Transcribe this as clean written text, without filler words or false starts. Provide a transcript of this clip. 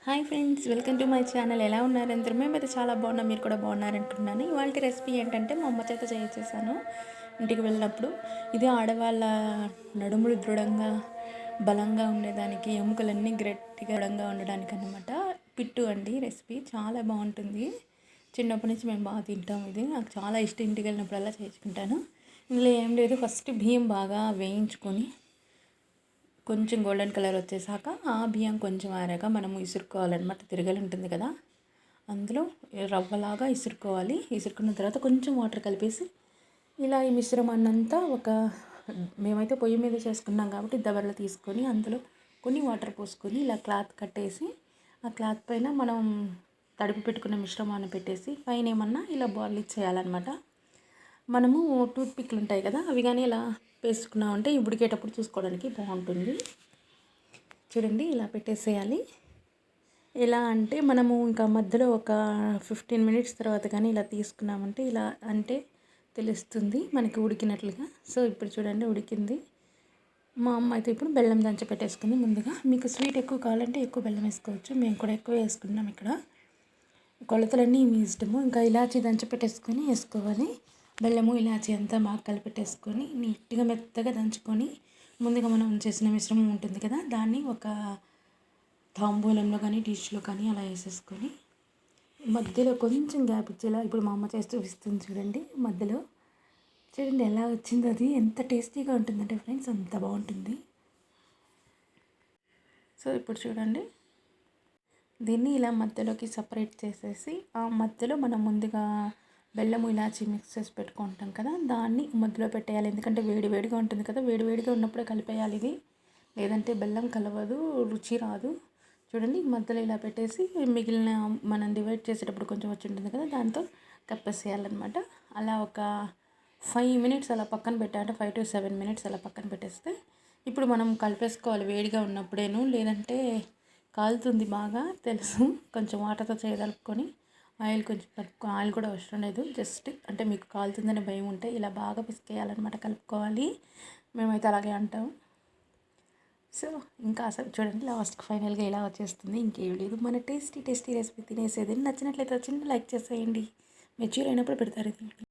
Hi friends, welcome to my channel. ఎలా ఉన్నారు అందరూ? మేమైతే చాలా బాగున్నాం, మీరు కూడా బాగున్నారనుకుంటున్నాను. ఇవాళ రెసిపీ ఏంటంటే మా అమ్మ చేత చేసేసాను ఇంటికి వెళ్ళినప్పుడు. ఇది ఆడవాళ్ళ నడుములు దృఢంగా బలంగా ఉండేదానికి, ఎముకలన్నీ గట్టిగా దృఢంగా ఉండడానికి అన్నమాట. పిట్టు అండి రెసిపీ, చాలా బాగుంటుంది. చిన్నప్పటి నుంచి మేము బాగా తింటాం. ఇది నాకు చాలా ఇష్టం, ఇంటికి వెళ్ళినప్పుడల్లా చేసుకుంటాను. ఇందులో ఏం లేదు, ఫస్ట్ బియ్యం బాగా వేయించుకొని కొంచెం గోల్డెన్ కలర్ వచ్చేసాక ఆ బియ్యం కొంచెం ఆరాక మనము ఇసురుకోవాలన్నమాట. తిరగలి ఉంటుంది కదా, అందులో రవ్వలాగా ఇసురుకోవాలి. ఇసురుకున్న తర్వాత కొంచెం వాటర్ కలిపేసి ఇలా ఈ మిశ్రమాన్ని అంతా మేమైతే పొయ్యి మీద చేసుకున్నాం కాబట్టి దబరలో తీసుకొని అందులో కొన్ని వాటర్ పోసుకొని ఇలా క్లాత్ కట్టేసి ఆ క్లాత్ పైన మనం తడిపి పెట్టుకున్న మిశ్రమాన్ని పెట్టేసి పైన ఏమన్నా ఇలా బాల్ ఇచ్చేయాలన్నమాట. మనము టూత్ పిక్లు ఉంటాయి కదా, అవి కానీ ఇలా వేసుకున్నామంటే ఉడికేటప్పుడు చూసుకోవడానికి బాగుంటుంది. చూడండి, ఇలా పెట్టేసేయాలి. ఎలా అంటే మనము ఇంకా మధ్యలో ఒక 15 మినిట్స్ తర్వాత కానీ ఇలా తీసుకున్నామంటే ఇలా అంటే తెలుస్తుంది మనకి ఉడికినట్లుగా. సో ఇప్పుడు చూడండి ఉడికింది. మా అమ్మ అయితే ఇప్పుడు బెల్లం దంచి పెట్టేసుకుంది ముందుగా. మీకు స్వీట్ ఎక్కువ కావాలంటే ఎక్కువ బెల్లం వేసుకోవచ్చు, మేము కూడా ఎక్కువ వేసుకున్నాం. ఇక్కడ కొలతలన్నీ మీ ఇష్టము. ఇంకా ఇలాచీ దంచి పెట్టేసుకొని వేసుకోవాలి. బెల్లము ఇలాచీ అంతా బాగా కలిపెట్టేసుకొని నీట్గా మెత్తగా దంచుకొని ముందుగా మనం చేసిన మిశ్రమం ఉంటుంది కదా, దాన్ని ఒక తాంబూలంలో కానీ డిష్లో కానీ అలా వేసేసుకొని మధ్యలో కొంచెం గ్యాప్ ఇచ్చేలా ఇప్పుడు మా అమ్మ చేసి చూపిస్తుంది చూడండి. మధ్యలో చూడండి ఎలా వచ్చిందో, అది ఎంత టేస్టీగా ఉంటుందంటే ఫ్రెండ్స్, అంత బాగుంటుంది. సో ఇప్పుడు చూడండి, దీన్ని ఇలా మధ్యలోకి సపరేట్ చేసేసి ఆ మధ్యలో మనం ముందుగా బెల్లము ఇలాచి మిక్స్ చేసి పెట్టుకుంటాం కదా, దాన్ని మధ్యలో పెట్టేయాలి. ఎందుకంటే వేడి వేడిగా ఉంటుంది కదా, వేడి వేడిగా ఉన్నప్పుడే కలిపేయాలి ఇది, లేదంటే బెల్లం కలవదు, రుచి రాదు. చూడండి మధ్యలో ఇలా పెట్టేసి మిగిలిన మనం డివైడ్ చేసేటప్పుడు కొంచెం వచ్చి ఉంటుంది కదా, దాంతో కప్పేసేయాలన్నమాట. అలా ఒక 5 మినిట్స్ అలా పక్కన పెట్టాలంటే 5 to 7 మినిట్స్ అలా పక్కన పెట్టేస్తే ఇప్పుడు మనం కలిపేసుకోవాలి వేడిగా ఉన్నప్పుడేను, లేదంటే కాలుతుంది బాగా తెలుసు. కొంచెం వాటర్తో చేయగలుపుకొని ఆయిల్ కొంచెం ఆయిల్ కూడా అవసరం లేదు, జస్ట్ అంటే మీకు కాలుతుందని భయం ఉంటే ఇలా బాగా పిసికేయాలన్నమాట, కలుపుకోవాలి. మేమైతే అలాగే అంటాం. సో ఇంకా అసలు చూడండి లాస్ట్కి ఫైనల్గా ఇలా వచ్చేస్తుంది. ఇంకేం లేదు, మన టేస్టీ రెసిపీ తినేసేది. నచ్చినట్లయితే చిన్న లైక్ చేసేయండి. మెచ్యూర్ అయినప్పుడు పెడతారు ఇది.